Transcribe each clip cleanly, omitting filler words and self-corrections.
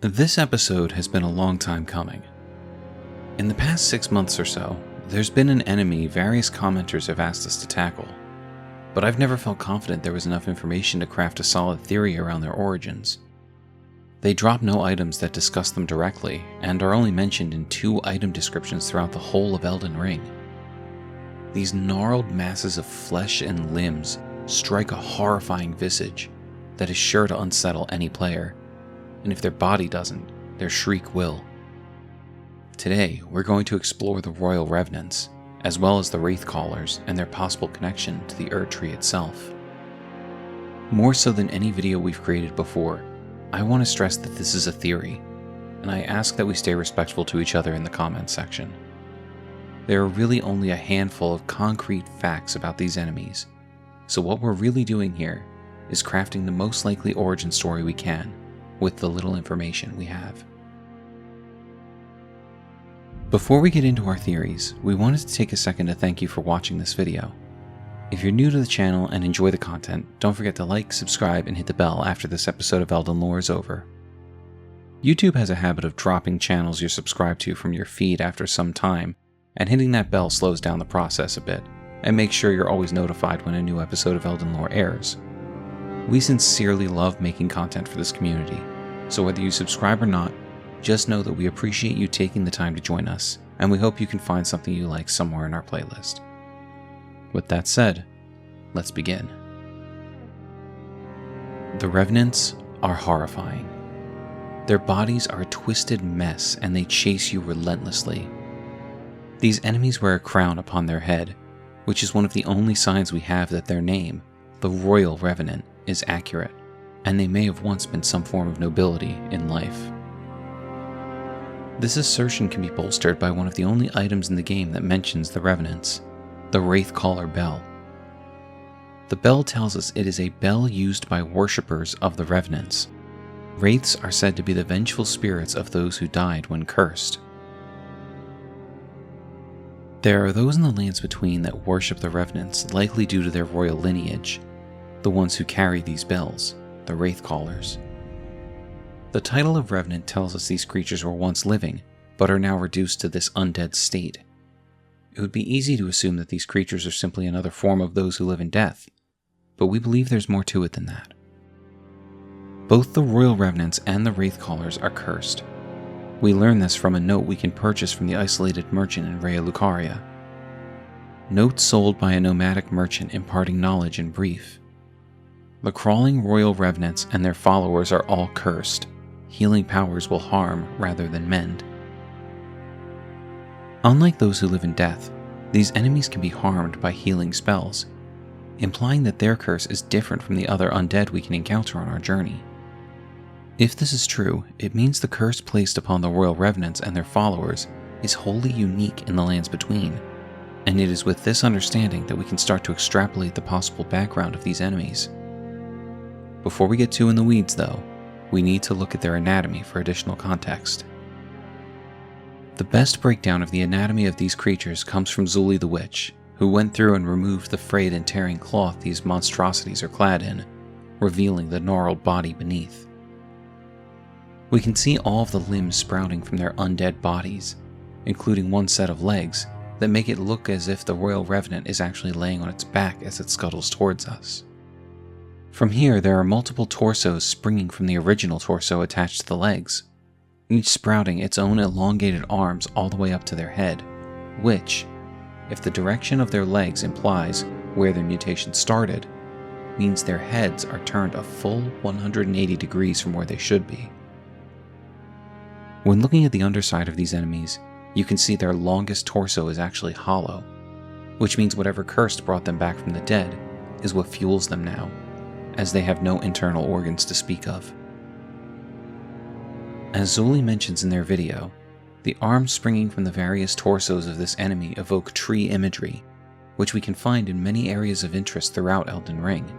This episode has been a long time coming. In the past 6 months or so, there's been an enemy various commenters have asked us to tackle, but I've never felt confident there was enough information to craft a solid theory around their origins. They drop no items that discuss them directly, and are only mentioned in 2 item descriptions throughout the whole of Elden Ring. These gnarled masses of flesh and limbs strike a horrifying visage that is sure to unsettle any player, and if their body doesn't, their shriek will. Today, we're going to explore the Royal Revenants, as well as the Wraithcallers and their possible connection to the Erdtree itself. More so than any video we've created before, I want to stress that this is a theory, and I ask that we stay respectful to each other in the comments section. There are really only a handful of concrete facts about these enemies, so what we're really doing here is crafting the most likely origin story we can with the little information we have. Before we get into our theories, we wanted to take a second to thank you for watching this video. If you're new to the channel and enjoy the content, don't forget to like, subscribe, and hit the bell after this episode of Elden Lore is over. YouTube has a habit of dropping channels you're subscribed to from your feed after some time, and hitting that bell slows down the process a bit, and makes sure you're always notified when a new episode of Elden Lore airs. We sincerely love making content for this community, so whether you subscribe or not, just know that we appreciate you taking the time to join us, and we hope you can find something you like somewhere in our playlist. With that said, let's begin. The Revenants are horrifying. Their bodies are a twisted mess and they chase you relentlessly. These enemies wear a crown upon their head, which is one of the only signs we have that their name, the Royal Revenant, is accurate, and they may have once been some form of nobility in life. This assertion can be bolstered by one of the only items in the game that mentions the Revenants, the Wraithcaller Bell. The bell tells us it is a bell used by worshippers of the Revenants. Wraiths are said to be the vengeful spirits of those who died when cursed. There are those in the lands between that worship the Revenants, likely due to their royal lineage, the ones who carry these bells, the Wraithcallers. The title of Revenant tells us these creatures were once living, but are now reduced to this undead state. It would be easy to assume that these creatures are simply another form of those who live in death, but we believe there's more to it than that. Both the Royal Revenants and the Wraithcallers are cursed. We learn this from a note we can purchase from the isolated merchant in Raya Lucaria. Note sold by a nomadic merchant imparting knowledge in brief. The crawling Royal Revenants and their followers are all cursed. Healing powers will harm rather than mend. Unlike those who live in death, these enemies can be harmed by healing spells, implying that their curse is different from the other undead we can encounter on our journey. If this is true, it means the curse placed upon the Royal Revenants and their followers is wholly unique in the lands between, and it is with this understanding that we can start to extrapolate the possible background of these enemies. Before we get too in the weeds though, we need to look at their anatomy for additional context. The best breakdown of the anatomy of these creatures comes from Zully the Witch, who went through and removed the frayed and tearing cloth these monstrosities are clad in, revealing the gnarled body beneath. We can see all of the limbs sprouting from their undead bodies, including one set of legs that make it look as if the Royal Revenant is actually laying on its back as it scuttles towards us. From here, there are multiple torsos springing from the original torso attached to the legs, each sprouting its own elongated arms all the way up to their head, which, if the direction of their legs implies where their mutation started, means their heads are turned a full 180 degrees from where they should be. When looking at the underside of these enemies, you can see their longest torso is actually hollow, which means whatever curse brought them back from the dead is what fuels them now, as they have no internal organs to speak of. As Zully mentions in their video, the arms springing from the various torsos of this enemy evoke tree imagery, which we can find in many areas of interest throughout Elden Ring.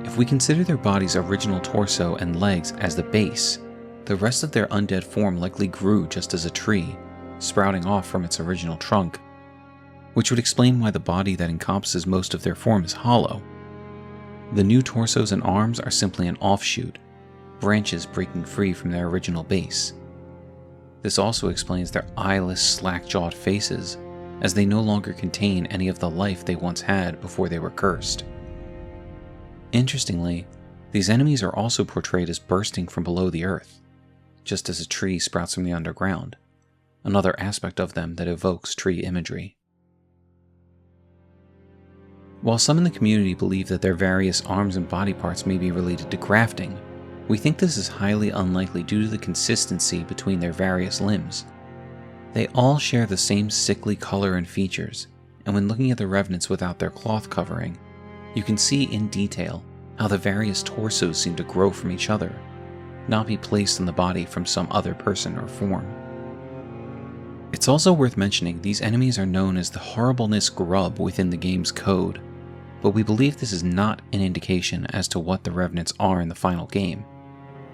If we consider their body's original torso and legs as the base, the rest of their undead form likely grew just as a tree, sprouting off from its original trunk, which would explain why the body that encompasses most of their form is hollow. The new torsos and arms are simply an offshoot, branches breaking free from their original base. This also explains their eyeless, slack-jawed faces, as they no longer contain any of the life they once had before they were cursed. Interestingly, these enemies are also portrayed as bursting from below the earth, just as a tree sprouts from the underground, another aspect of them that evokes tree imagery. While some in the community believe that their various arms and body parts may be related to grafting, we think this is highly unlikely due to the consistency between their various limbs. They all share the same sickly color and features, and when looking at the revenants without their cloth covering, you can see in detail how the various torsos seem to grow from each other, not be placed on the body from some other person or form. It's also worth mentioning these enemies are known as the horribleness grub within the game's code, but we believe this is not an indication as to what the revenants are in the final game,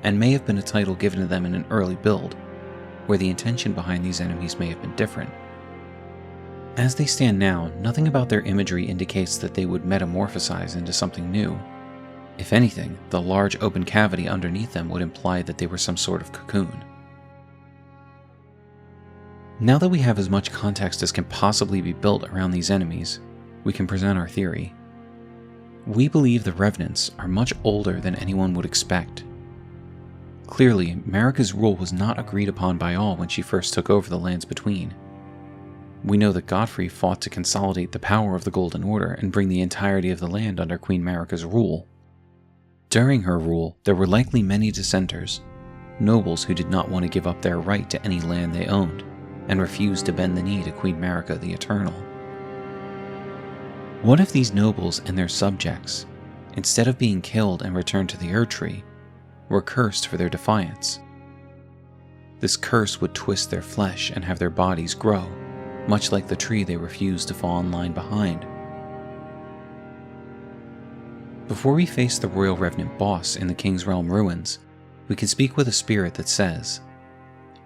and may have been a title given to them in an early build, where the intention behind these enemies may have been different. As they stand now, nothing about their imagery indicates that they would metamorphosize into something new. If anything, the large open cavity underneath them would imply that they were some sort of cocoon. Now that we have as much context as can possibly be built around these enemies, we can present our theory. We believe the Revenants are much older than anyone would expect. Clearly, Marika's rule was not agreed upon by all when she first took over the Lands Between. We know that Godfrey fought to consolidate the power of the Golden Order and bring the entirety of the land under Queen Marika's rule. During her rule, there were likely many dissenters, nobles who did not want to give up their right to any land they owned, and refused to bend the knee to Queen Marika the Eternal. What if these nobles and their subjects, instead of being killed and returned to the Erdtree, were cursed for their defiance? This curse would twist their flesh and have their bodies grow, much like the tree they refused to fall in line behind. Before we face the Royal Revenant boss in the King's Realm ruins, we can speak with a spirit that says,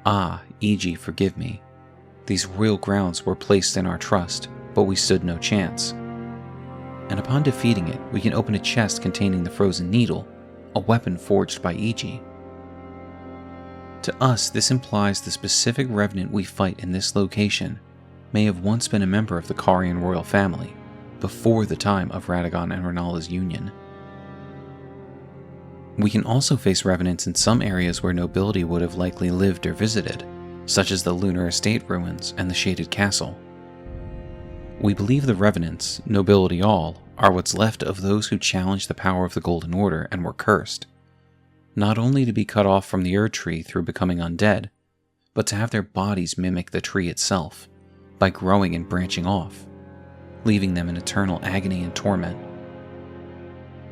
"Ah, Iji, forgive me. These royal grounds were placed in our trust, but we stood no chance." And upon defeating it, we can open a chest containing the frozen needle, a weapon forged by Iji. To us, this implies the specific revenant we fight in this location may have once been a member of the Carian royal family, before the time of Radagon and Renala's union. We can also face revenants in some areas where nobility would have likely lived or visited, such as the Lunar Estate ruins and the Shaded Castle. We believe the revenants, nobility all, are what's left of those who challenged the power of the Golden Order and were cursed, not only to be cut off from the Erdtree through becoming undead, but to have their bodies mimic the tree itself, by growing and branching off, leaving them in eternal agony and torment.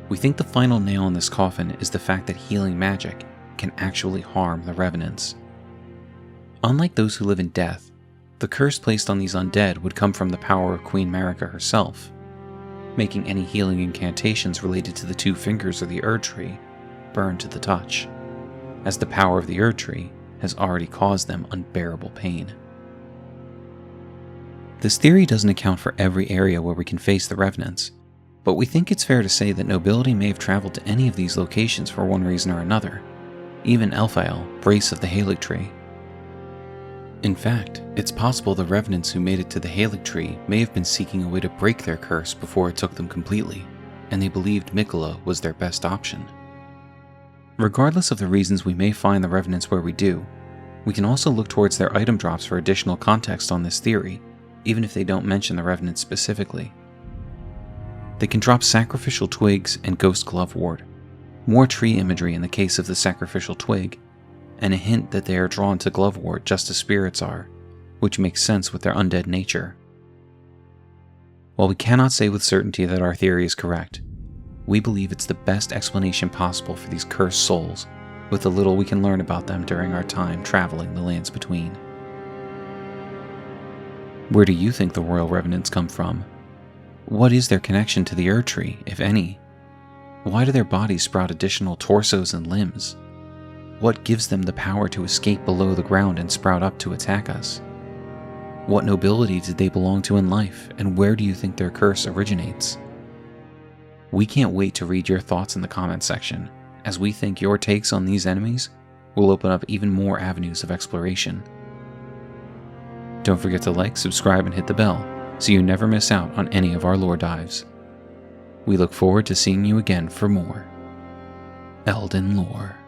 We think the final nail in this coffin is the fact that healing magic can actually harm the revenants. Unlike those who live in death, the curse placed on these undead would come from the power of Queen Marika herself, making any healing incantations related to the two fingers of the Erdtree burn to the touch, as the power of the Erdtree has already caused them unbearable pain. This theory doesn't account for every area where we can face the revenants, but we think it's fair to say that nobility may have traveled to any of these locations for one reason or another, even Elphael, Brace of the Haligtree. In fact, it's possible the revenants who made it to the Haligtree may have been seeking a way to break their curse before it took them completely, and they believed Mikola was their best option. Regardless of the reasons we may find the revenants where we do, we can also look towards their item drops for additional context on this theory, even if they don't mention the revenants specifically. They can drop sacrificial twigs and ghost glovewort, more tree imagery in the case of the sacrificial twig, and a hint that they are drawn to glovewort just as spirits are, which makes sense with their undead nature. While we cannot say with certainty that our theory is correct, we believe it's the best explanation possible for these cursed souls, with the little we can learn about them during our time traveling the Lands Between. Where do you think the Royal Revenants come from? What is their connection to the Erdtree, if any? Why do their bodies sprout additional torsos and limbs? What gives them the power to escape below the ground and sprout up to attack us? What nobility did they belong to in life, and where do you think their curse originates? We can't wait to read your thoughts in the comments section, as we think your takes on these enemies will open up even more avenues of exploration. Don't forget to like, subscribe, and hit the bell so you never miss out on any of our lore dives. We look forward to seeing you again for more Elden lore.